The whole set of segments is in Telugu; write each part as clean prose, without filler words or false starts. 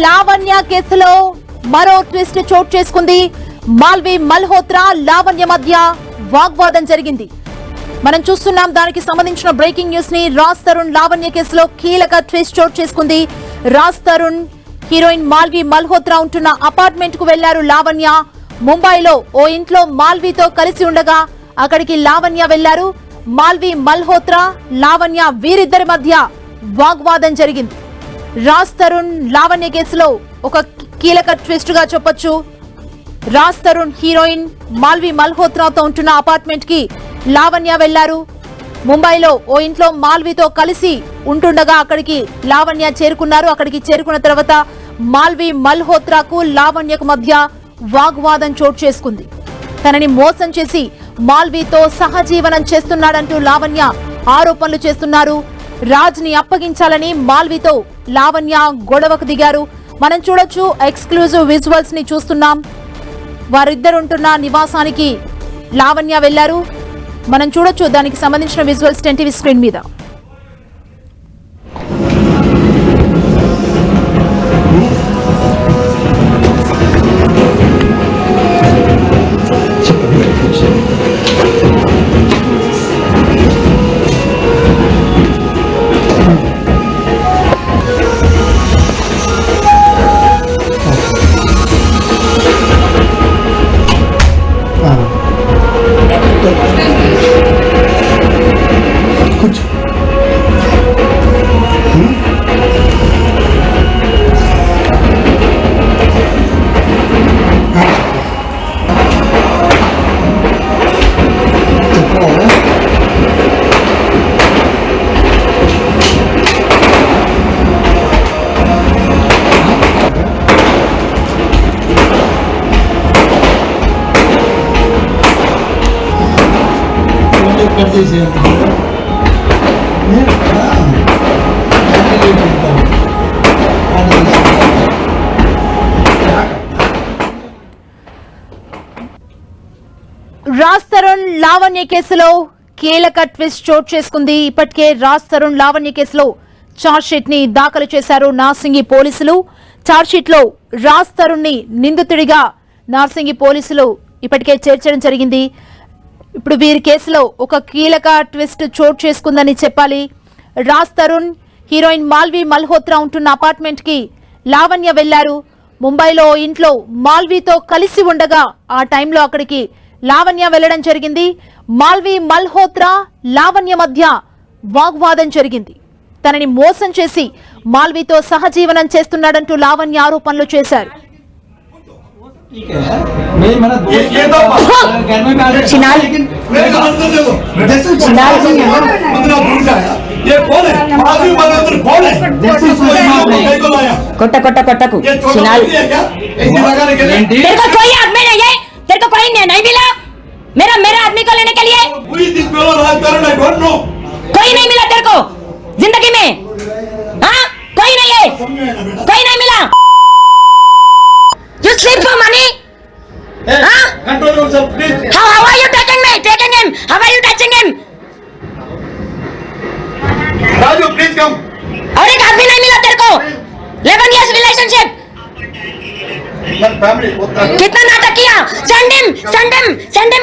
లావణ్య కేసులో మరో ట్విస్ట్ చోటు చేసుకుంది. మాల్వి మల్హోత్రా లావణ్య మధ్య వాగ్వాదం జరిగింది. మనం చూస్తున్నాం. దానికి సంబంధించిన బ్రేకింగ్ న్యూస్ ని. రాజ్ తరుణ్ లావణ్య కేసులో కీలక ట్విస్ట్ చోటు చేసుకుంది. రాజ్ తరుణ్ హీరోయిన్ మాల్వి మల్హోత్రా ఉంటున్న అపార్ట్మెంట్ కు వెళ్లారు లావణ్య. ముంబైలో ఓ ఇంట్లో మాల్వితో కలిసి ఉండగా అక్కడికి లావణ్య వెళ్లారు. మాల్వి మల్హోత్రా లావణ్య వీరిద్దరి మధ్య వాగ్వాదం జరిగింది. రాజ్ తరుణ్ లావణ్య కేసులో ఒక కీలక ట్విస్ట్ గా చెప్పొచ్చు. రాజ్ తరుణ్ హీరోయిన్ మాల్వి మల్హోత్రాతో ఉంటున్న అపార్ట్మెంట్ కి లావణ్య వెళ్లారు. ముంబైలో ఓ ఇంట్లో మాల్వితో కలిసి ఉంటుండగా అక్కడికి లావణ్య చేరుకున్నారు. అక్కడికి చేరుకున్న తర్వాత మాల్వి మల్హోత్రాకు లావణ్యకు మధ్య వాగ్వాదం చోటు చేసుకుంది. తనని మోసం చేసి మాల్వితో సహజీవనం చేస్తున్నాడంటూ లావణ్య ఆరోపణలు చేస్తున్నారు. రాజ్ ని అప్పగించాలని మాల్వితో లావణ్య గొడవకు దిగారు. మనం చూడొచ్చు, ఎక్స్క్లూజివ్ విజువల్స్ ని చూస్తున్నాం. వారిద్దరుంటున్న నివాసానికి లావణ్య వెళ్లారు. మనం చూడొచ్చు దానికి సంబంధించిన విజువల్స్ 10 టీవీ స్క్రీన్ మీద. రాజ్ తరుణ్ లావణ్య కేసులో కీలక ట్విస్ట్ చోటు చేసుకుంది. ఇప్పటికే రాజ్ తరుణ్ లావణ్య కేసులో చార్జ్ షీట్ ని దాఖలు చేశారు నార్సింగి పోలీసులు. చార్జ్ షీట్ లో రాజ్ తరుణ్ ని నిందితుడిగా నార్సింగి పోలీసులు ఇప్పటికే చేర్చడం జరిగింది. ఇప్పుడు వీరి కేసులో ఒక కీలక ట్విస్ట్ చోటు చేసుకుందని చెప్పాలి. రాజ్ తరుణ్ హీరోయిన్ మాల్వి మల్హోత్రా ఉంటున్న అపార్ట్మెంట్ కి లావణ్య వెళ్లారు. ముంబైలో ఇంట్లో మాల్వితో కలిసి ఉండగా ఆ టైంలో అక్కడికి లావణ్య వెళ్లడం జరిగింది. మాల్వి మల్హోత్రా లావణ్య మధ్య వాగ్వాదం జరిగింది. తనని మోసం చేసి మాల్వితో సహజీవనం చేస్తున్నాడంటూ లావణ్య ఆరోపణలు చేశారు. కొట్ట కొట్ట కొట్టకు तेरे को कोई नहीं मिला मेरा आदमी को लेने के लिए कोई नहीं मिला तेरे को जिंदगी में. हाँ कोई नहीं है, कोई नहीं मिला. You sleep for money? हाँ? Control yourself, please. How are you taking me? Taking him? How are you touching him? Raju, please come. और एक आदमी नहीं मिला तेरे को. 11 years relationship. कितना नाटक किया. Send him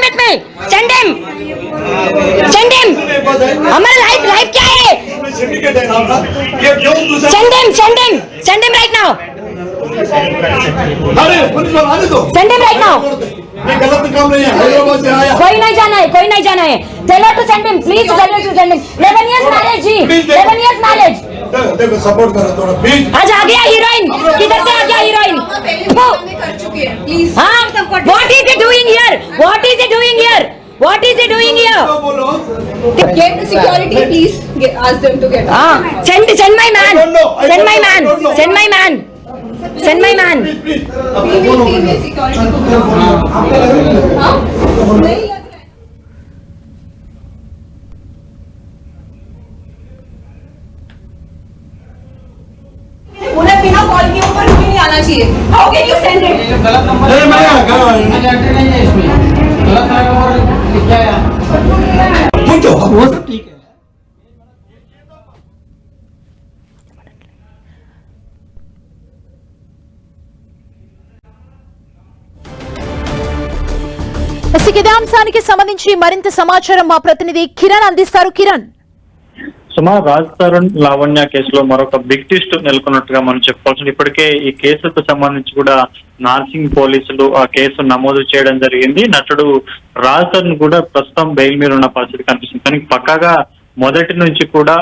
with me. Send him. हमारा लाइफ क्या है. Send him right now. Send him right now. गलत काम नहीं है. हैदराबाद से आया. कोई नहीं जाना है. Tell her to send him. Please tell her to send him. 11 years marriage ji. 11 years marriage. देखो सपोर्ट करो थोड़ा प्लीज. आज आ गया हीरोइन. किधर से आ गया हीरोइन. हाँ. What is he doing here? What is he doing here? What is he doing here? Get the security, please. Ask them to get. Send my man. Send my man. Send my man. Send my man. Female security को हाँ नहीं लग रहा है. उन्हें बिना कॉल के ऊपर भी नहीं आना चाहिए. How can you send it? गलत नंबर. नहीं मैं एंट्री नहीं है इसमें. गलत नंबर लिखा है. पूछो वो सब ठीक है. ఇదే అంశానికి సంబంధించి మరింత సమాచారం మా ప్రతినిధి కిరణ్ అందిస్తారు. కిరణ్, రాజ్ తరుణ్ లావణ్య కేసులో మరొక బిగ్ ట్విస్ట్ నెలకొన్నట్టుగా మనం చెప్పుకోవాల్సింది. ఇప్పటికే ఈ కేసుకు సంబంధించి కూడా నార్సింగ్ పోలీసులు ఆ కేసు నమోదు చేయడం జరిగింది. నటుడు రాజ్ తరుణ్ కూడా ప్రస్తుతం బెయిల్ మీద ఉన్న పరిస్థితి కనిపిస్తుంది. కానీ పక్కాగా మొదటి నుంచి కూడా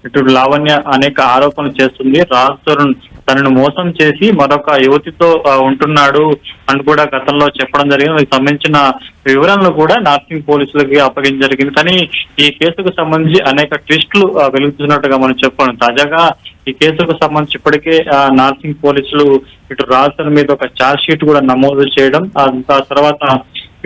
ఇటు లావణ్య అనేక ఆరోపణలు చేస్తుంది. రాజ్ తరుణ్ తనను మోసం చేసి మరొక యువతితో ఉంటున్నాడు అని కూడా గతంలో చెప్పడం జరిగింది. దీనికి సంబంధించిన వివరాలను కూడా నార్సింగ్ పోలీసులకి అప్పగించడం జరిగింది. కానీ ఈ కేసుకు సంబంధించి అనేక ట్విస్టులు వెలుగుతున్నట్టుగా మనం చెప్పాలి. తాజాగా ఈ కేసుకు సంబంధించి ఇప్పటికే నార్సింగ్ పోలీసులు ఇటు రాజ్ తరుణ్ మీద ఒక ఛార్జ్ షీట్ కూడా నమోదు చేయడం, ఆ తర్వాత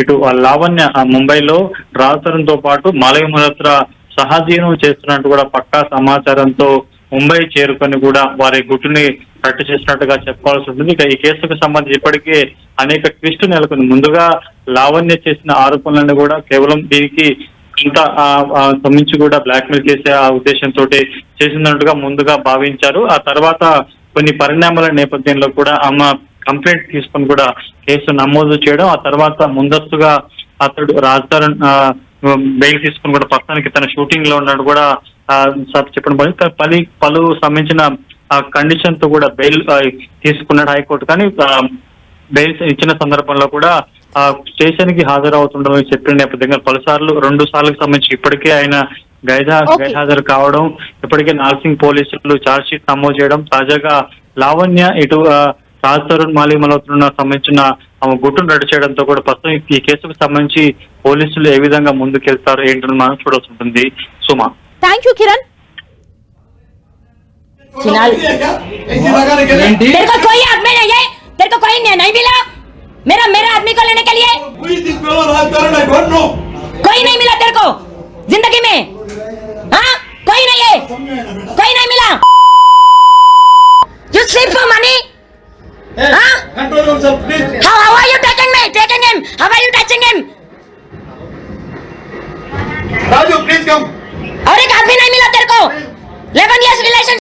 ఇటు లావణ్య ముంబైలో రాజ్ తరుణ్ తో పాటు మాలవి మల్హోత్రా సహజీవనం చేస్తున్నట్టు కూడా పక్కా సమాచారంతో ముంబై చేరుకొని కూడా వారి గుట్టుని రట్టు చేసినట్టుగా చెప్పుకోవాల్సి ఉంటుంది. ఇక ఈ కేసుకు సంబంధించి ఇప్పటికే అనేక ట్విస్ట్ నెలకొంది. ముందుగా లావణ్య చేసిన ఆరోపణలను కూడా కేవలం దీనికి ఇంత సంబంధించి కూడా బ్లాక్మెయిల్ చేసే ఆ ఉద్దేశంతో చేసినట్టుగా ముందుగా భావించారు. ఆ తర్వాత కొన్ని పరిణామాల నేపథ్యంలో కూడా ఆమె కంప్లైంట్ తీసుకొని కూడా కేసు నమోదు చేయడం, ఆ తర్వాత ముందస్తుగా అతడు రాజ్ తరుణ్ బెయిల్ తీసుకుని కూడా ప్రస్తుతానికి తన షూటింగ్ లో ఉన్నాడు కూడా చెప్పడం పలు సంబంధించిన కండిషన్ తో కూడా బెయిల్ తీసుకున్నాడు హైకోర్టు. కానీ బెయిల్ ఇచ్చిన సందర్భంలో కూడా స్టేషన్ కి హాజరవుతుండమని చెప్పిన నేపథ్యంగా 2 సార్లకు సంబంధించి ఇప్పటికే ఆయన గైర్హాజరు కావడం, ఇప్పటికే నార్సింగ్ పోలీసులు ఛార్జ్ షీట్ నమోదు చేయడం, తాజాగా లావణ్య ఇటు రాజ్ తరుణ్ మాలవి మల్హోత్రా సంబంధించిన గుట్టును రద్దు చేయడంతో కూడా ప్రస్తుతం ఈ కేసుకు సంబంధించి పోలీసులు ఏ విధంగా ముందుకెళ్తారు ఏంటని మనం చూడాల్సి ఉంటుంది. సుమా, థ్యాంక్ యూ కిరణ్. तेरे को कोई आदमी नहीं है, तेरे को कोई नहीं मिला मेरा आदमी को लेने के लिए कोई नहीं मिला तेरे को जिंदगी में, हाँ कोई नहीं है, कोई नहीं मिला. You sleep for money? हाँ? Control yourself, please. How are you taking him? How are you touching him? Raju, please come. और एक आदमी नहीं मिला तेरे को. 11 years relation